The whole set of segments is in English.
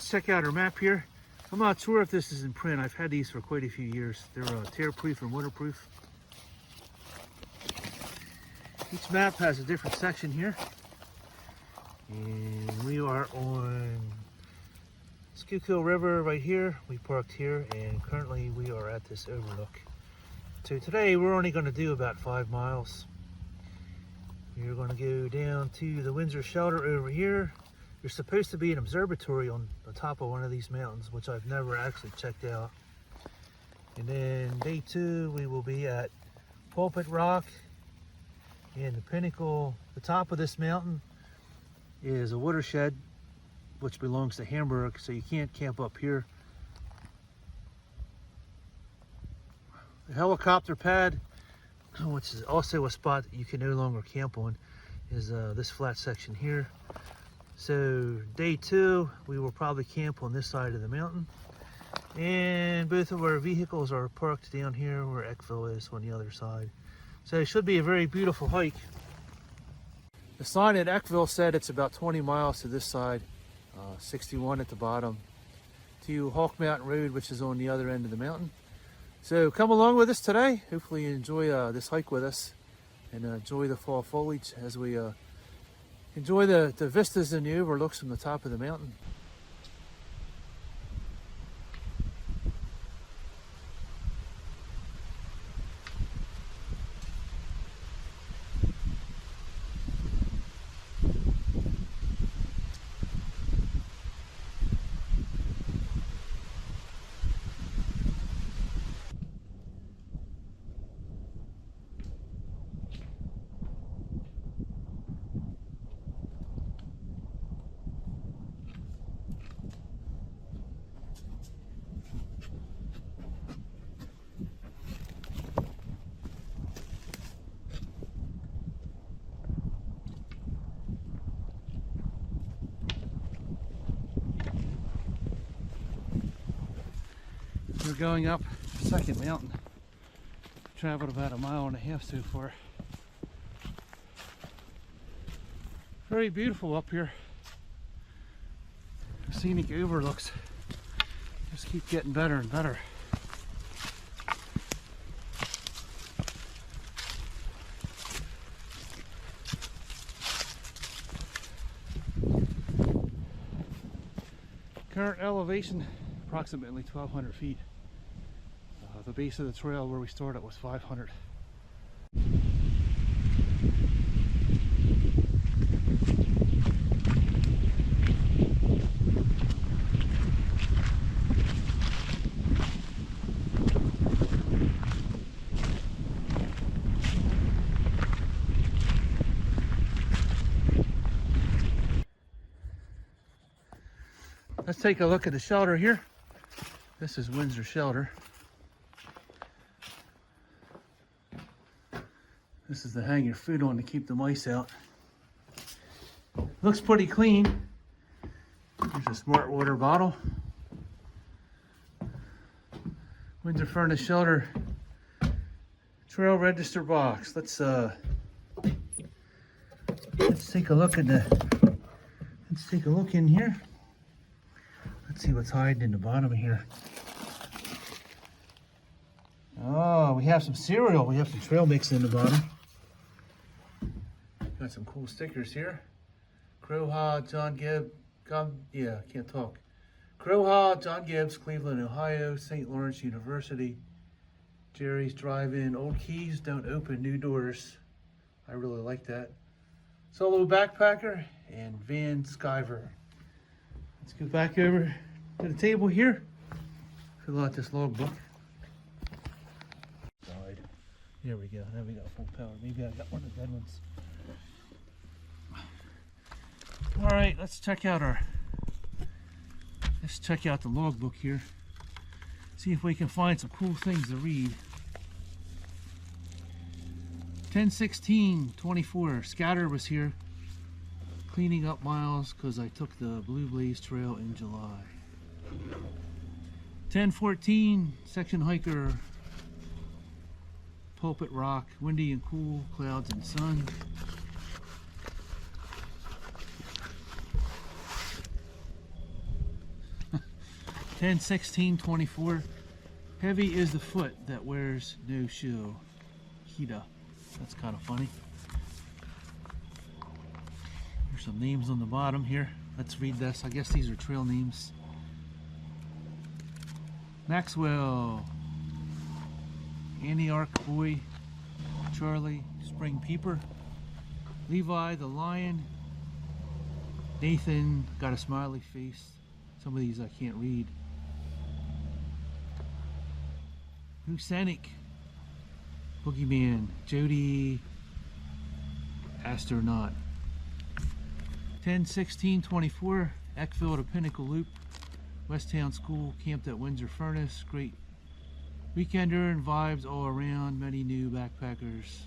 let's check out our map here. I'm not sure if this is in print. I've had these for quite a few years. They're tear-proof and waterproof. Each map has a different section here. And we are on Schuylkill River right here. We parked here and currently we are at this overlook. So today we're only going to do about 5 miles. We're going to go down to the Windsor Shelter over here. There's supposed to be an observatory on the top of one of these mountains, which I've never actually checked out. And then day 2 we will be at Pulpit Rock. And the pinnacle, the top of this mountain is a watershed which belongs to Hamburg, so you can't camp up here. The helicopter pad, which is also a spot that you can no longer camp on, is this flat section here. So day 2 we will probably camp on this side of the mountain, and both of our vehicles are parked down here where Eckville is on the other side. So it should be a very beautiful hike. The sign at Eckville said it's about 20 miles to this side, 61 at the bottom, to Hawk Mountain Road, which is on the other end of the mountain. So come along with us today. Hopefully you enjoy this hike with us and enjoy the fall foliage as we enjoy the vistas and the overlooks from the top of the mountain. We're going up the second mountain. Traveled about 1.5 miles so far. Very beautiful up here. Scenic overlooks just keep getting better and better. Current elevation approximately 1,200 feet. The base of the trail where we started was 500. Let's take a look at the shelter here. This is Windsor Shelter. This is to hang your food on to keep the mice out. Looks pretty clean. There's a smart water bottle. Windsor Furnace Shelter trail register box. Let's take a look at let's take a look in here. Let's see what's hiding in the bottom here. Oh, we have some cereal. We have some trail mix in the bottom. Got some cool stickers here. Crowha, John Gibb, can't talk. Crowha, John Gibbs, Cleveland, Ohio, St. Lawrence University, Jerry's Drive-In, Old Keys Don't Open New Doors. I really like that. Solo Backpacker and Van Skyver. Let's go back over to the table here. Fill out this logbook. There we go. Now we got full power. Maybe I got one of the dead ones. All right, let's check out the logbook here. See if we can find some cool things to read. 10/16/24. Scatter was here cleaning up miles because I took the Blue Blaze Trail in July. 10/14. Section hiker. Pulpit Rock, windy and cool, clouds and sun. 10/16/24. Heavy is the foot that wears no shoe. Kita. That's kind of funny. There's some names on the bottom here. Let's read this. I guess these are trail names. Maxwell, Antioch Boy, Charlie, Spring Peeper, Levi the Lion, Nathan, got a smiley face. Some of these I can't read. Husanic, Boogeyman, Jody, Astronaut. 10/16/24, Eckville to Pinnacle Loop, Westtown School, camped at Windsor Furnace. Great weekender and vibes all around. Many new backpackers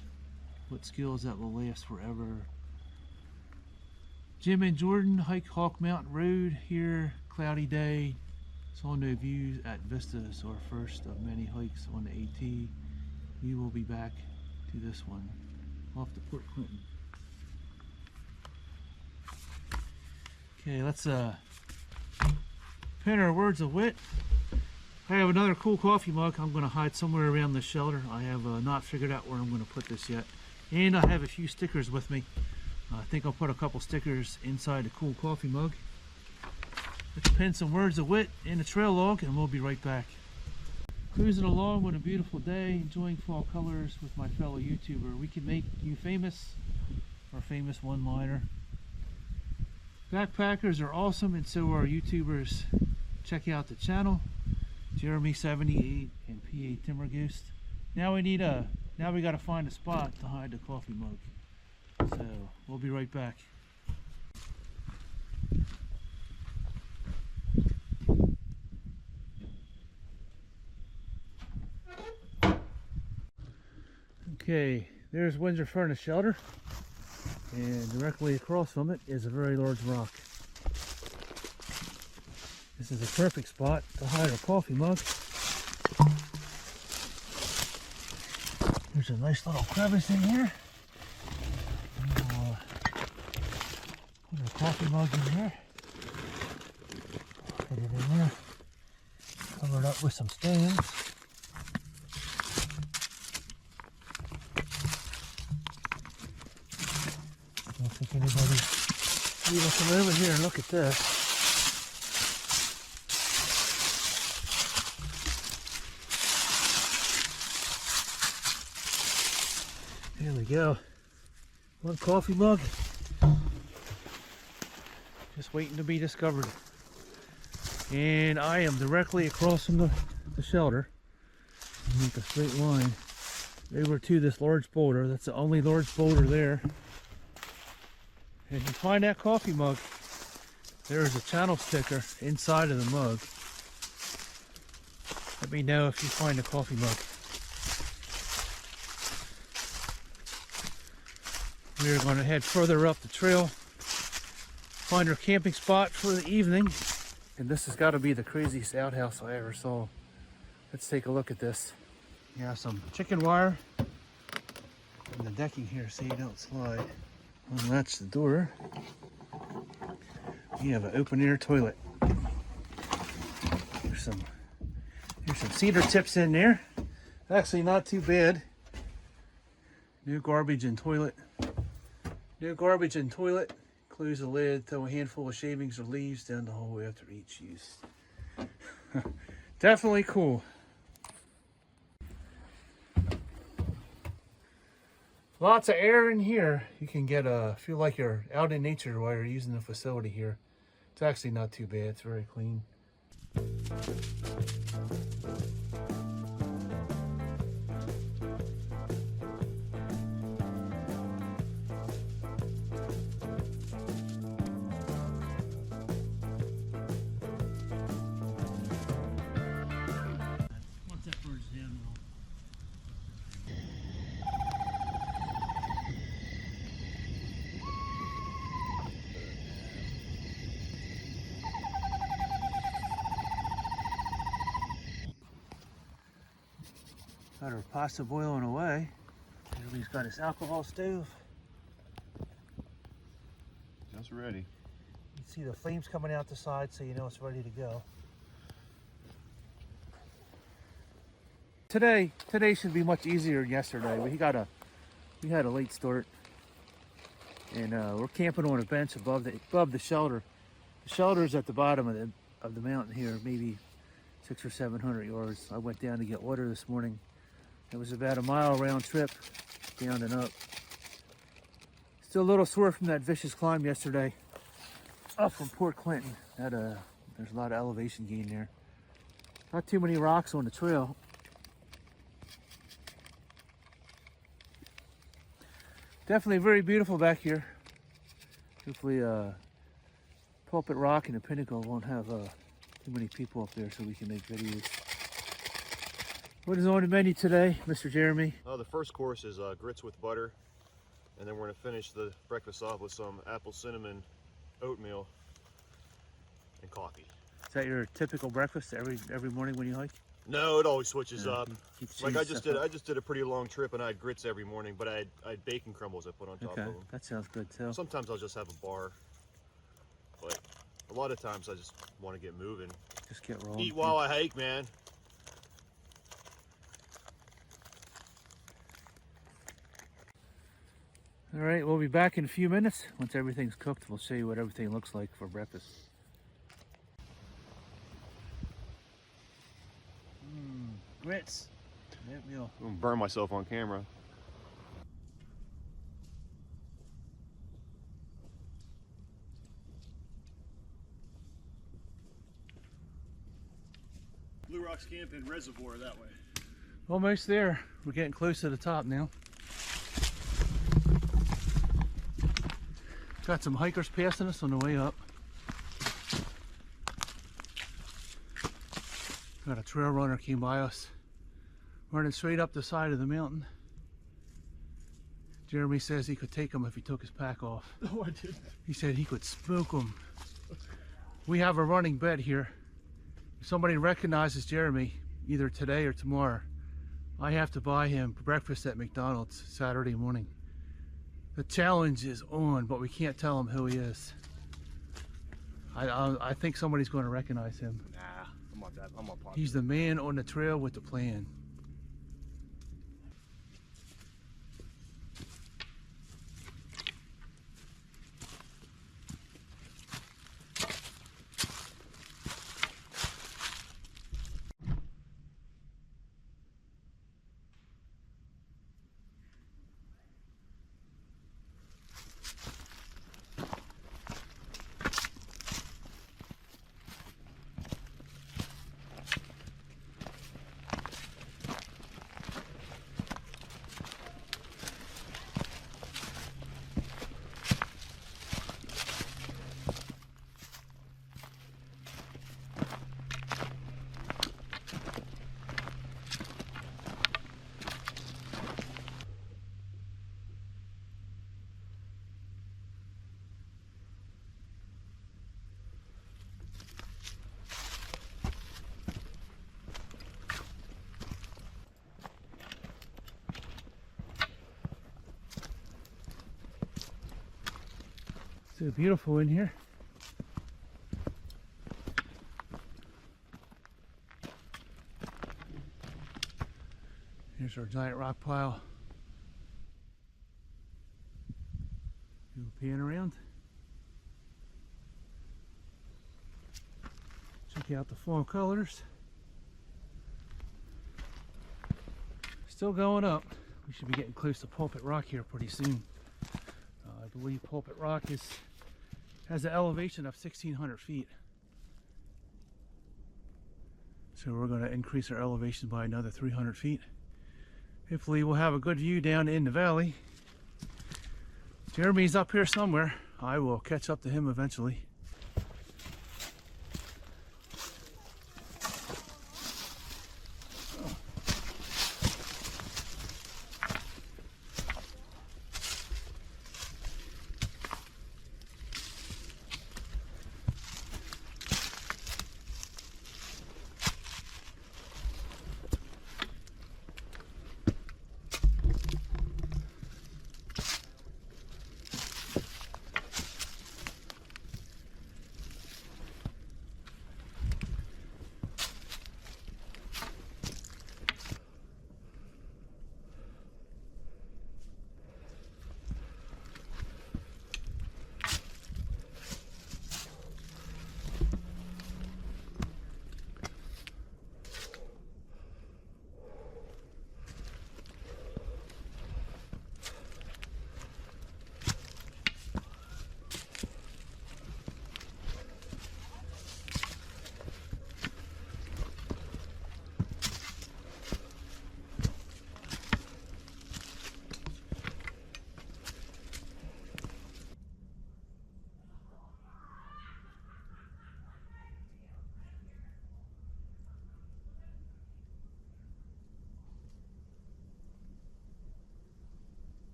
with skills that will last forever. Jim and Jordan hike Hawk Mountain Road here. Cloudy day. Saw no views at Vistas, our first of many hikes on the AT. We will be back to this one off to Port Clinton. Okay, let's pen our words of wit. I have another cool coffee mug I'm going to hide somewhere around the shelter. I have not figured out where I'm going to put this yet. And I have a few stickers with me. I think I'll put a couple stickers inside the cool coffee mug. Let's pen some words of wit in a trail log and we'll be right back. Cruising along on a beautiful day, enjoying fall colors with my fellow YouTuber. We can make you famous, or famous one-liner. Backpackers are awesome and so are YouTubers. Check out the channel, Jeremy78 and PA Timber Ghost. Now we got to find a spot to hide the coffee mug. So we'll be right back. Okay, there's Windsor Furnace Shelter, and directly across from it is a very large rock. This is a perfect spot to hide a coffee mug. There's a nice little crevice in here. We'll put our coffee mug in here. Put it in there. Cover it up with some stones. I don't think anybody even come over here and look at this. There we go. One coffee mug. Just waiting to be discovered. And I am directly across from the shelter. Make a straight line over to this large boulder. That's the only large boulder there. And if you find that coffee mug, there is a channel sticker inside of the mug. Let me know if you find the coffee mug. We're going to head further up the trail, find our camping spot for the evening. And this has got to be the craziest outhouse I ever saw. Let's take a look at this. You have some chicken wire and the decking here so you don't slide. Unlatch the door. You have an open air toilet. There's some cedar tips in there. Actually not too bad. New garbage and toilet. New garbage and toilet. Close the lid, throw a handful of shavings or leaves down the hole after each use. Definitely cool. Lots of air in here. You can get feel like you're out in nature while you're using the facility here. It's actually not too bad. It's very clean. Once that burns down, got our pasta boiling away. Everybody's got his alcohol stove. Just ready. You see the flames coming out the side so you know it's ready to go. Today should be much easier than yesterday. We had a late start, and we're camping on a bench above the shelter. The shelter is at the bottom of the mountain here, maybe 600 or 700 yards. I went down to get water this morning. It was about a mile round trip, down and up. Still a little sore from that vicious climb yesterday up from Port Clinton. There's a lot of elevation gain there. Not too many rocks on the trail. Definitely very beautiful back here. Hopefully Pulpit Rock and the Pinnacle won't have too many people up there so we can make videos. What is on the menu today, Mr. Jeremy? The first course is grits with butter, and then we're going to finish the breakfast off with some apple cinnamon oatmeal and coffee. Is that your typical breakfast every morning when you hike? No, it always switches up. Like I just did a pretty long trip, and I had grits every morning, but I had bacon crumbles I put on top of them. That sounds good too. Sometimes I'll just have a bar, but a lot of times I just want to get moving. Just get rolling. Eat while I hike, man. All right, we'll be back in a few minutes. Once everything's cooked, we'll show you what everything looks like for breakfast. Grits. Oatmeal. I'm gonna burn myself on camera. Blue Rocks Camp and Reservoir that way. Almost there. We're getting close to the top now. Got some hikers passing us on the way up. Got a trail runner came by us, running straight up the side of the mountain. Jeremy says he could take him if he took his pack off. No, I didn't. He said he could smoke him. We have a running bet here. If somebody recognizes Jeremy, either today or tomorrow, I have to buy him breakfast at McDonald's Saturday morning. The challenge is on, but we can't tell him who he is. I think somebody's going to recognize him. Nah, I'm not that. I'm not popular. He's the man on the trail with the plan. So beautiful in here. Here's our giant rock pile. Do a pan around. Check out the fall colors. Still going up. We should be getting close to Pulpit Rock here pretty soon. I believe Pulpit Rock has an elevation of 1,600 feet. So we're going to increase our elevation by another 300 feet. Hopefully we'll have a good view down in the valley. Jeremy's up here somewhere. I will catch up to him eventually.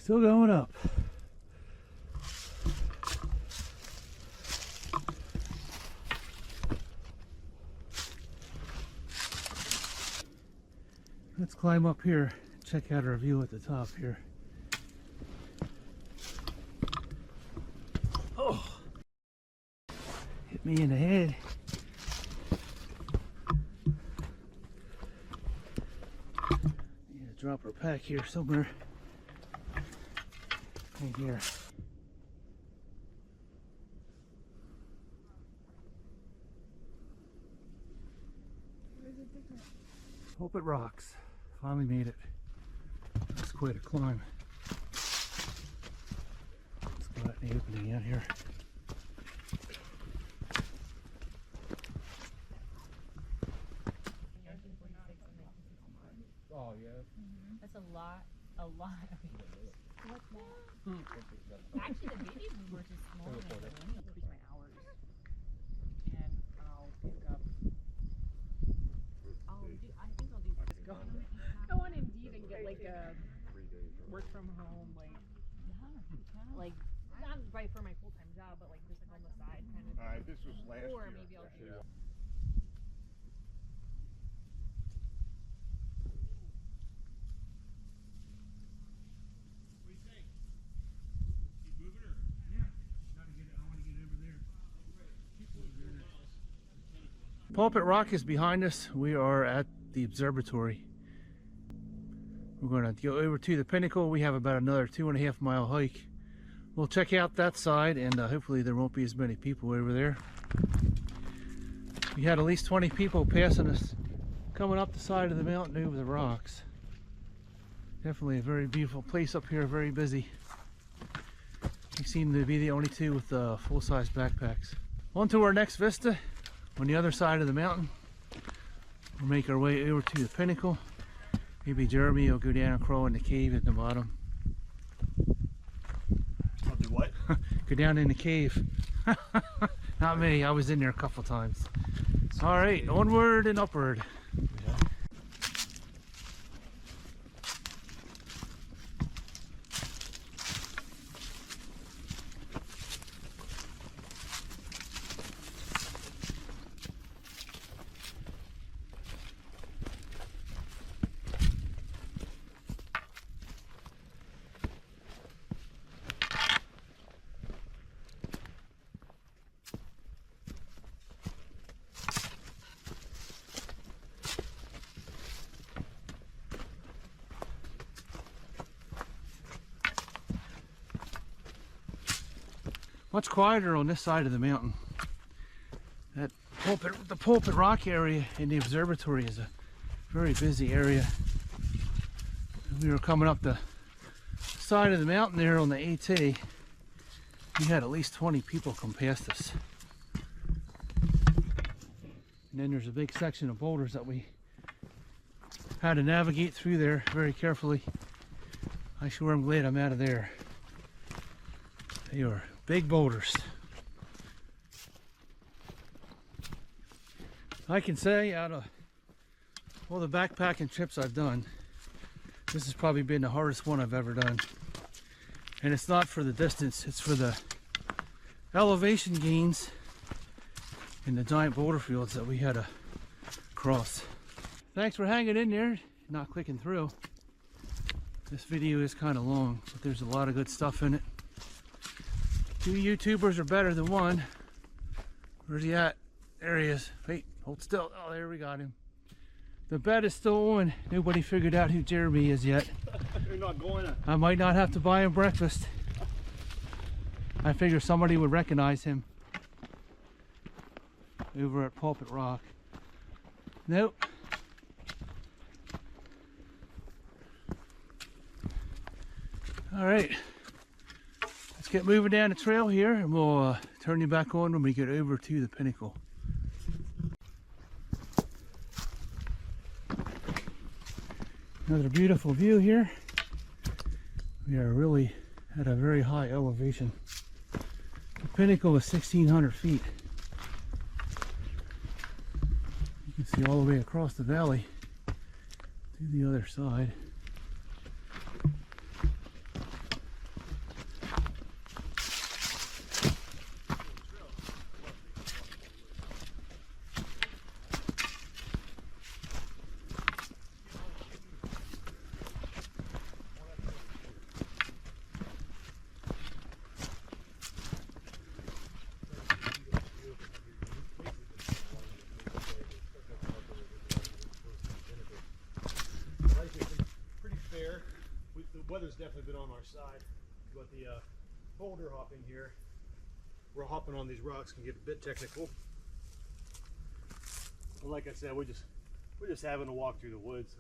Still going up. Let's climb up here, check out our view at the top here. Oh, hit me in the head. Need to drop our pack here somewhere. Right here. Hope it rocks. Finally made it. That's quite a climb. Let's go out in the opening out here. Oh yeah. That's a lot. What's that? Actually, the babies were just small. Let me increase my hours, and I'll pick up. I think I'll do. Just go on Indeed and get like a work from home, like not right for my full time job, but like just like on the side kind of. This was last Or year. maybe I'll do. Yeah. Pulpit Rock is behind us. We are at the observatory. We're going to go over to the pinnacle. We have about another 2.5 mile hike. We'll check out that side, and hopefully there won't be as many people over there. We had at least 20 people passing us coming up the side of the mountain over the rocks. Definitely a very beautiful place up here, very busy. We seem to be the only two with full-size backpacks. On to our next vista on the other side of the mountain. We'll make our way over to the pinnacle. Maybe Jeremy will go down and crawl in the cave at the bottom. I'll do what? Go down in the cave. Not me, I was in there a couple times. All right, onward and upward. Much quieter on this side of the mountain. The Pulpit Rock area in the observatory is a very busy area. We were coming up the side of the mountain there on the AT. We had at least 20 people come past us. And then there's a big section of boulders that we had to navigate through there very carefully. I sure am glad I'm out of there. They are big boulders. I can say out of all the backpacking trips I've done, this has probably been the hardest one I've ever done. And it's not for the distance, it's for the elevation gains in the giant boulder fields that we had to cross. Thanks for hanging in there, not clicking through. This video is kind of long, but there's a lot of good stuff in it. 2 YouTubers are better than one. Where's he at? There he is. Wait, hold still. Oh, there we got him. The bet is still on. Nobody figured out who Jeremy is yet. You're not going to. I might not have to buy him breakfast. I figure somebody would recognize him over at Pulpit Rock. Nope. All right. Let's get moving down the trail here, and we'll turn you back on when we get over to the pinnacle. Another beautiful view here. We are really at a very high elevation. The pinnacle is 1,600 feet. You can see all the way across the valley to the other side. weather's definitely been on our side, but the boulder hopping here, we're hopping on these rocks, can get a bit technical. But like I said, we're just having to walk through the woods.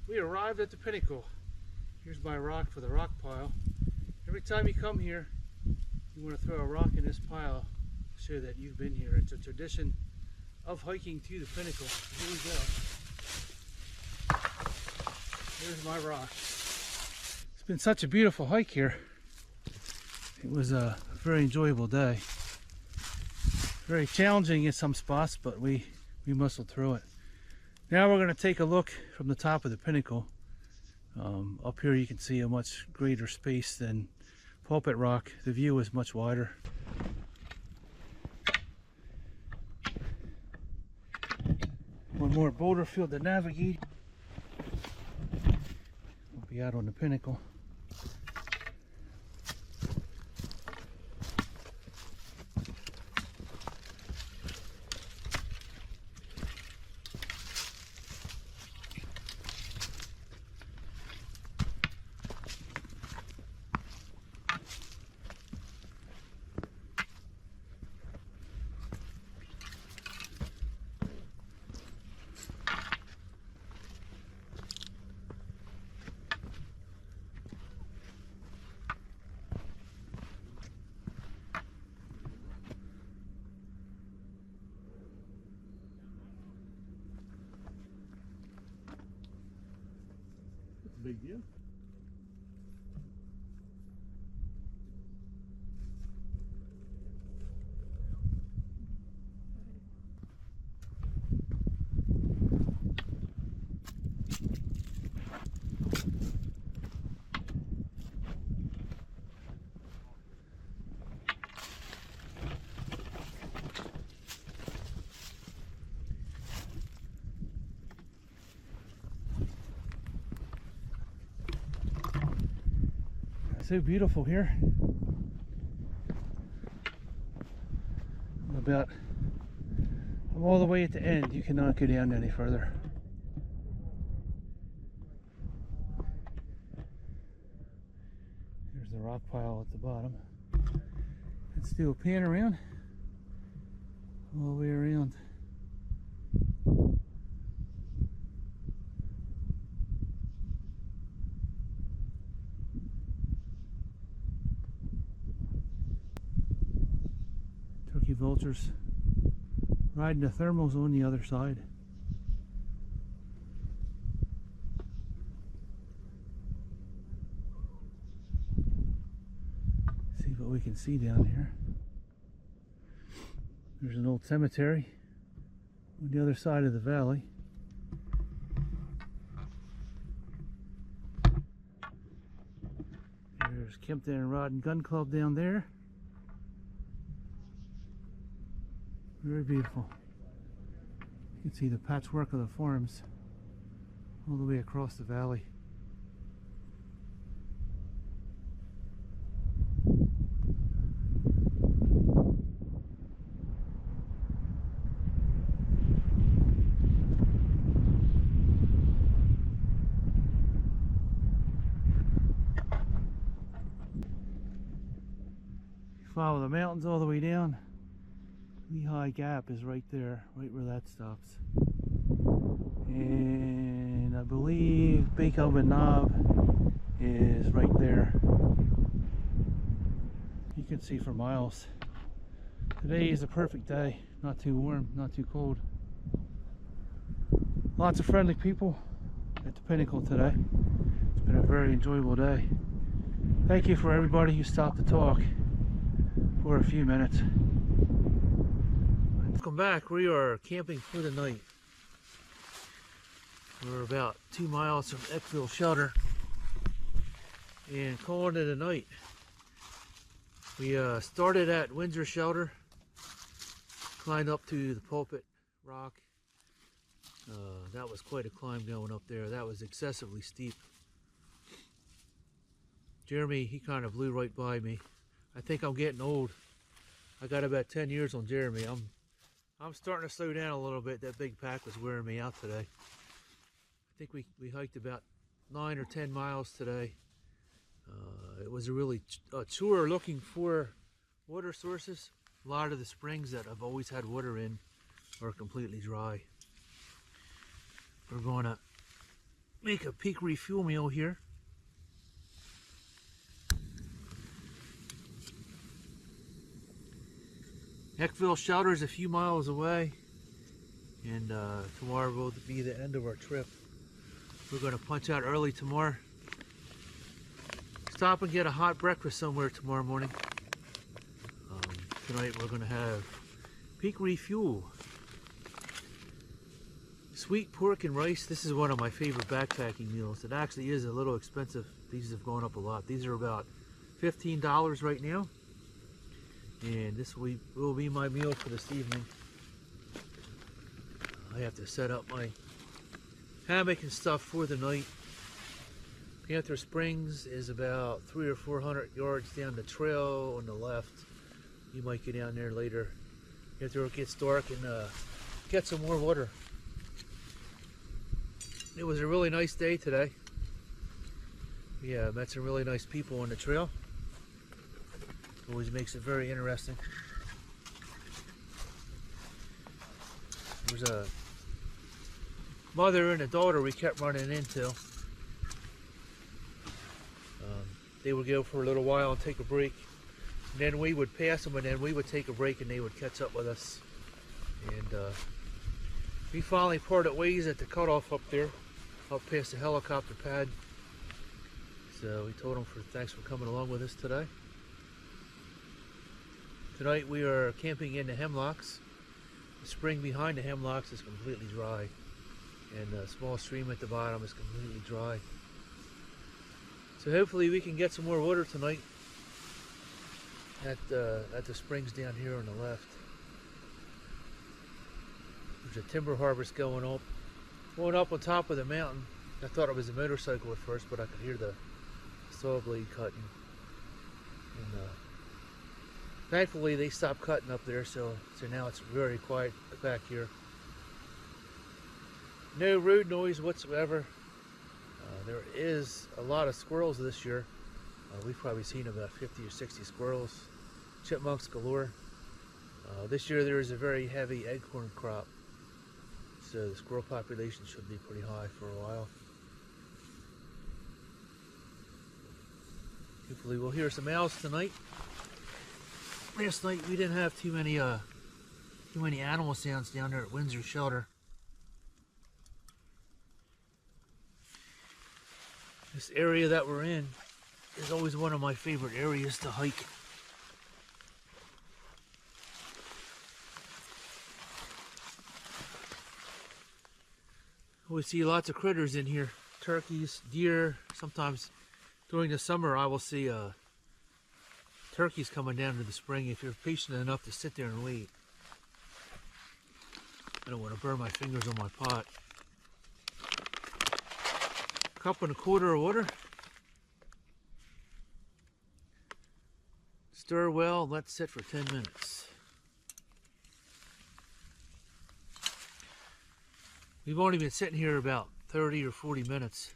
We arrived at the pinnacle. Here's my rock for the rock pile. Every time you come here, you want to throw a rock in this pile to show that you've been here. It's a tradition of hiking to the pinnacle. Here we go. Here's my rock. It's been such a beautiful hike here. It was a very enjoyable day. Very challenging in some spots, but we muscled through it. Now we're going to take a look from the top of the pinnacle. Up here you can see a much greater space than Pulpit Rock. The view is much wider. One more boulder field to navigate. We'll be out on the pinnacle. Big deal. So beautiful here. I'm all the way at the end. You cannot go down any further. There's the rock pile at the bottom. Let's do a pan around. All the way around. Turkey vultures riding the thermals on the other side. See what we can see down here. There's an old cemetery on the other side of the valley. There's Kempton Rod and Gun Club down there. Very beautiful. You can see the patchwork of the farms all the way across the valley. Follow the mountains all the way down. Lehigh Gap is right there, right where that stops. And I believe Bake Oven Knob can see for miles. Today is a perfect day. Not too warm, not too cold. Lots of friendly people at the Pinnacle today. It's been a very enjoyable day. Thank you for everybody who stopped to talk for a few minutes. Welcome back. We are camping for the night. We're about 2 miles from Eckville shelter and calling it a night. We started at Windsor shelter, climbed up to the Pulpit Rock. That was quite a climb going up there. That was excessively steep. Jeremy, he kind of blew right by me. I think I'm getting old. I got about 10 years on Jeremy. I'm starting to slow down a little bit. That big pack was wearing me out today. I think we hiked about 9 or 10 miles today. It was a really tour looking for water sources. A lot of the springs that I've always had water in are completely dry. We're going to make a peak refuel meal here. Eckville shelter is a few miles away, and tomorrow will be the end of our trip. We're going to punch out early tomorrow. Stop and get a hot breakfast somewhere tomorrow morning. Tonight we're going to have peak refuel. Sweet pork and rice. This is one of my favorite backpacking meals. It actually is a little expensive. These have gone up a lot. These are about $15 right now. And this will be my meal for this evening. I have to set up my hammock and stuff for the night. Panther Springs is about 300 or 400 yards down the trail on the left. You might get down there later after it gets dark and get some more water. It was a really nice day today. Yeah, met some really nice people on the trail. Always makes it very interesting. There's a mother and a daughter we kept running into. They would go for a little while and take a break. And then we would pass them, and then we would take a break and they would catch up with us. And we finally parted ways at the cutoff up there, up past the helicopter pad. So we told them thanks for coming along with us today. Tonight we are camping in the hemlocks. The spring behind the hemlocks is completely dry, and the small stream at the bottom is completely dry. So hopefully we can get some more water tonight at the springs down here on the left. There's a timber harvest going up on top of the mountain. I thought it was a motorcycle at first, but I could hear the saw blade cutting. And thankfully they stopped cutting up there, so now it's very quiet back here. No road noise whatsoever. There is a lot of squirrels this year. We've probably seen about 50 or 60 squirrels. Chipmunks galore. This year there is a very heavy acorn crop, so the squirrel population should be pretty high for a while. Hopefully we'll hear some owls tonight. Last night we didn't have too many animal sounds down there at Windsor shelter. This area that we're in is always one of my favorite areas to hike. We see lots of critters in here. Turkeys, deer. Sometimes during the summer I will see turkeys coming down to the spring if you're patient enough to sit there and wait. I don't want to burn my fingers on my pot. Cup and a quarter of water. Stir well and let sit for 10 minutes. We've only been sitting here about 30 or 40 minutes.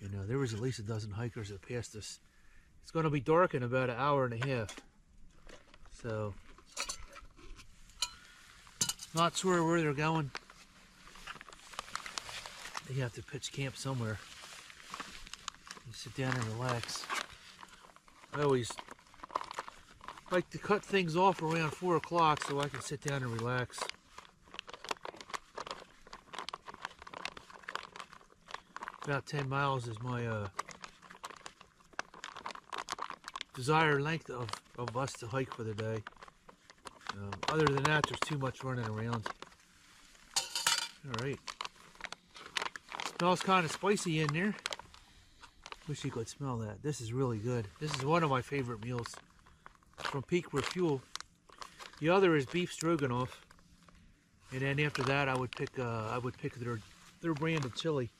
You know, there was at least a dozen hikers that passed us. It's going to be dark in about an hour and a half. So, not sure where they're going. They have to pitch camp somewhere. You sit down and relax. I always like to cut things off around 4 o'clock so I can sit down and relax. About 10 miles is my desired length of us to hike for the day. Other than that, there's too much running around. Alright. Smells kind of spicy in there. Wish you could smell that. This is really good. This is one of my favorite meals from Peak Refuel. The other is beef stroganoff. And then after that, I would pick their brand of chili.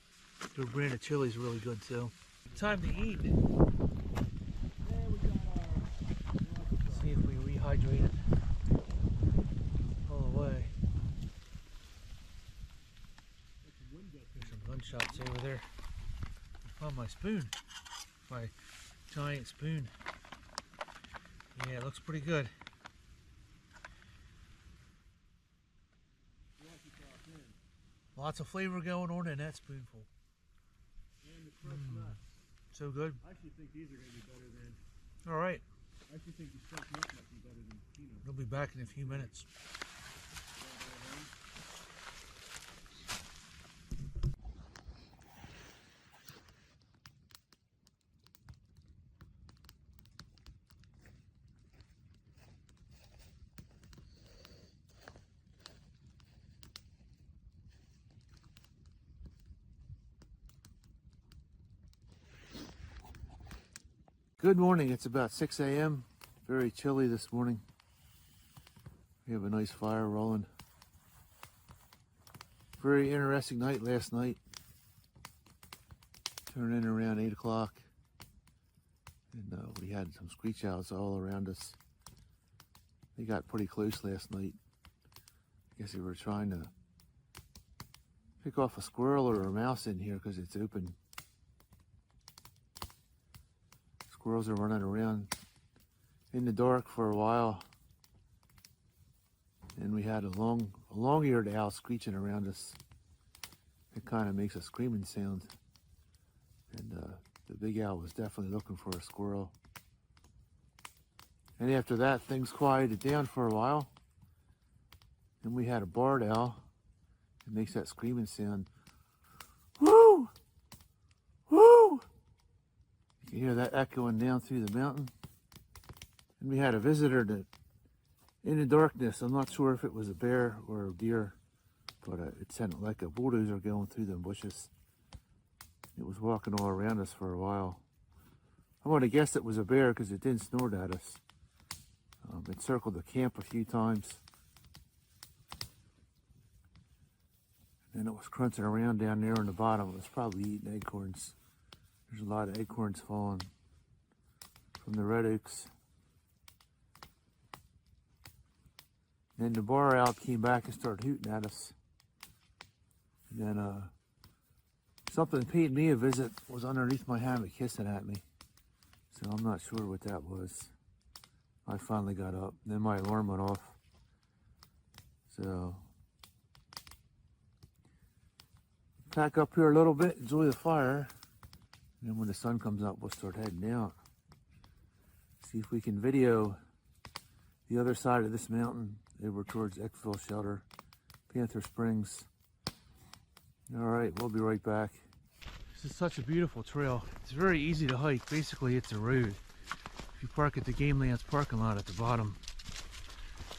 Their brand of chili is really good too. Time to eat. See if we rehydrate it all the way. There's some gunshots over there. I found my spoon. My giant spoon. Yeah, it looks pretty good. Lots of flavor going on in that spoonful. And the fresh nuts. So good. I actually think these are going to be better than. All right. I actually think these fresh nuts might be better than peanuts. We'll be back in a few minutes. Good morning. It's about 6 a.m. Very chilly this morning. We have a nice fire rolling. Very interesting night last night. Turned in around 8 o'clock. And we had some screech owls all around us. They got pretty close last night. I guess they were trying to pick off a squirrel or a mouse in here because it's open. Squirrels are running around in the dark for a while. And we had a long-eared owl screeching around us. It kind of makes a screaming sound. And the big owl was definitely looking for a squirrel. And after that, things quieted down for a while. And we had a barred owl. It makes that screaming sound. Woo! Woo! You can hear that echoing down through the mountain. And we had a visitor that, in the darkness, I'm not sure if it was a bear or a deer, but it sounded like a bulldozer going through the bushes. It was walking all around us for a while. I want to guess it was a bear because it didn't snort at us. It circled the camp a few times. And it was crunching around down there on the bottom. It was probably eating acorns. There's a lot of acorns falling from the red oaks. And the bar owl came back and started hooting at us. And then something paid me a visit, was underneath my hammock hissing at me. So I'm not sure what that was. I finally got up. Then my alarm went off. So pack up here a little bit, enjoy the fire. And then when the sun comes up, we'll start heading out. See if we can video the other side of this mountain over towards Eckville Shelter, Panther Springs. All right, we'll be right back. This is such a beautiful trail. It's very easy to hike. Basically, it's a road. If you park at the Game Lands parking lot at the bottom,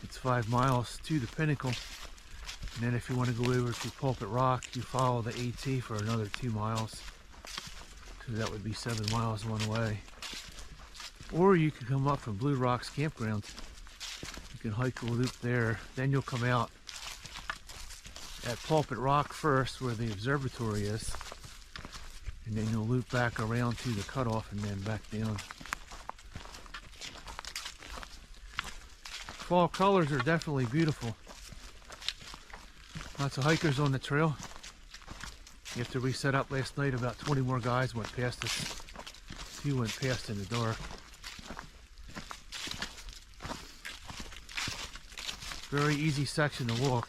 it's 5 miles to the pinnacle. And then if you want to go over to Pulpit Rock, you follow the AT for another 2 miles. So that would be 7 miles one way. Or you can come up from Blue Rocks Campground. You can hike a loop there. Then you'll come out at Pulpit Rock first, where the observatory is. And then you'll loop back around to the cutoff and then back down. Fall colors are definitely beautiful. Lots of hikers on the trail. After we set up last night, about 20 more guys went past us. 2 went past in the dark. Very easy section to walk.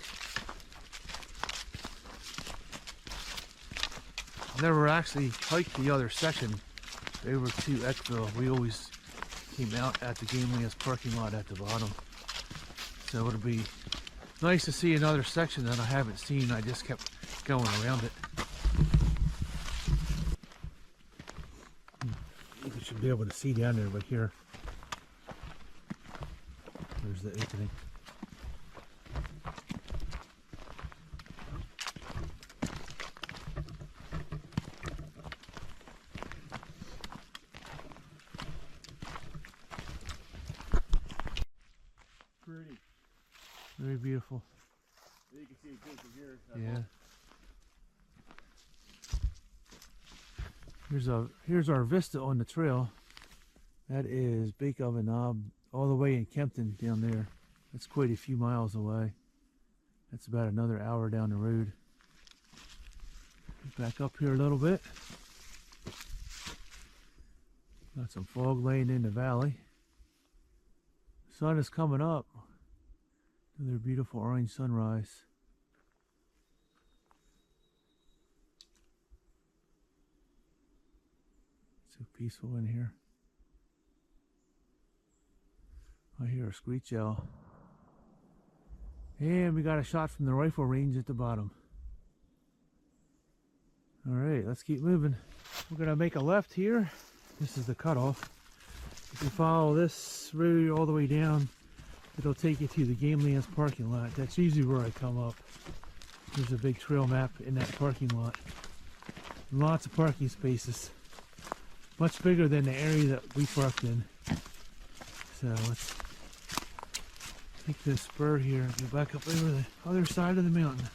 Never actually hiked the other section over to Eckville. We always came out at the Game Lands parking lot at the bottom. So it'll be nice to see another section that I haven't seen. I just kept going around it. You should be able to see down there, but here, there's the opening. Pretty. Very beautiful. You can see it good from here. Yeah. Here's our vista on the trail. That is Bake Oven Knob all the way in Kempton down there. That's quite a few miles away. That's about another hour down the road. Back up here a little bit. Got some fog laying in the valley. Sun is coming up. Another beautiful orange sunrise. So peaceful in here. I hear a screech owl. And we got a shot from the rifle range at the bottom. Alright, let's keep moving. We're going to make a left here. This is the cutoff. If you follow this road all the way down, it'll take you to the Game Lands parking lot. That's usually where I come up. There's a big trail map in that parking lot. Lots of parking spaces. Much bigger than the area that we parked in. So let's take this spur here and go back up over the other side of the mountain.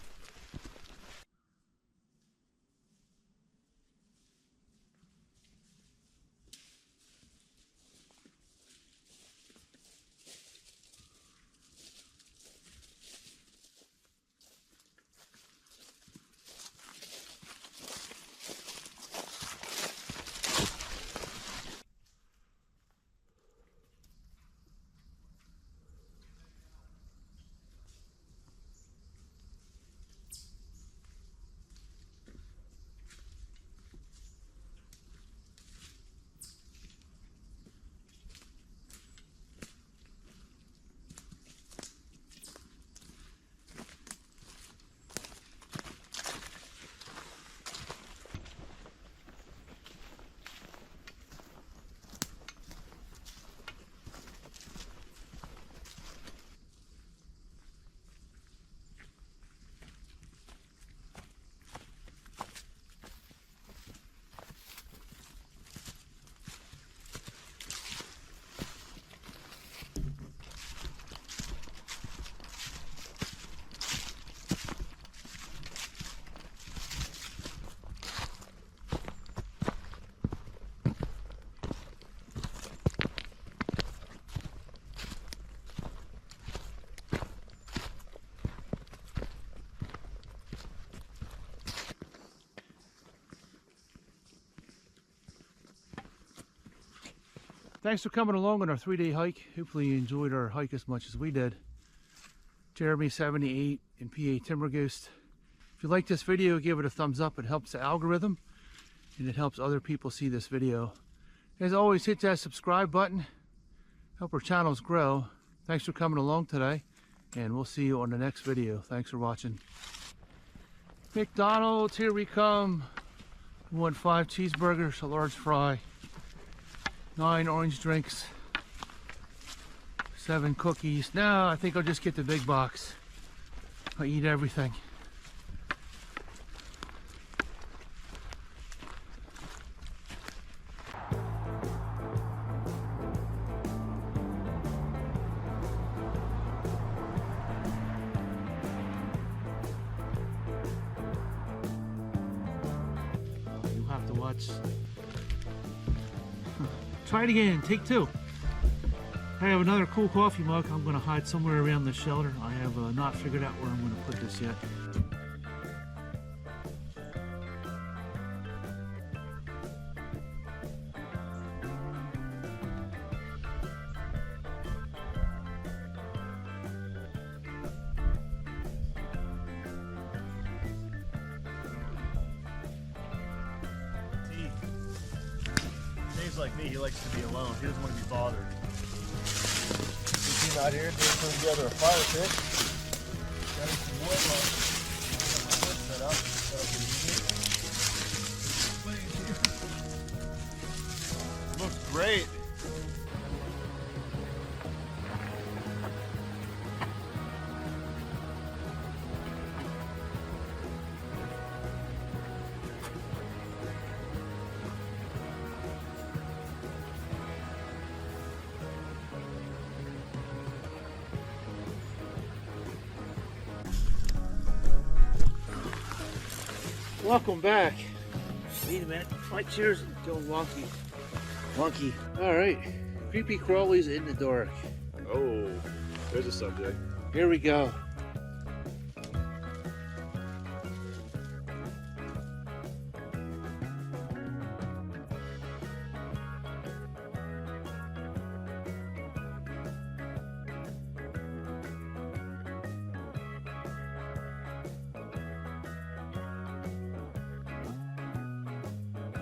Thanks for coming along on our 3-day hike. Hopefully you enjoyed our hike as much as we did. Jeremy 78 and PA Timber Ghost. If you like this video, give it a thumbs up. It helps the algorithm and it helps other people see this video. As always, hit that subscribe button. Help our channels grow. Thanks for coming along today, and we'll see you on the next video. Thanks for watching. McDonald's, here we come. We want 5 cheeseburgers, a large fry, 9 orange drinks, 7 cookies. No, I think I'll just get the big box. I'll eat everything. You'll have to watch. Try it again, take 2. I have another cool coffee mug I'm going to hide somewhere around the shelter. I have not figured out where I'm going to put this yet. Today's He's like me, he likes to be alone. He doesn't want to be bothered. We came out here, put together a fire pit. Got some wood set up. Looks great. Welcome back. Wait a minute, my chair's going wonky. Wonky. Alright, creepy crawlies in the dark. Oh, there's a subject. Here we go.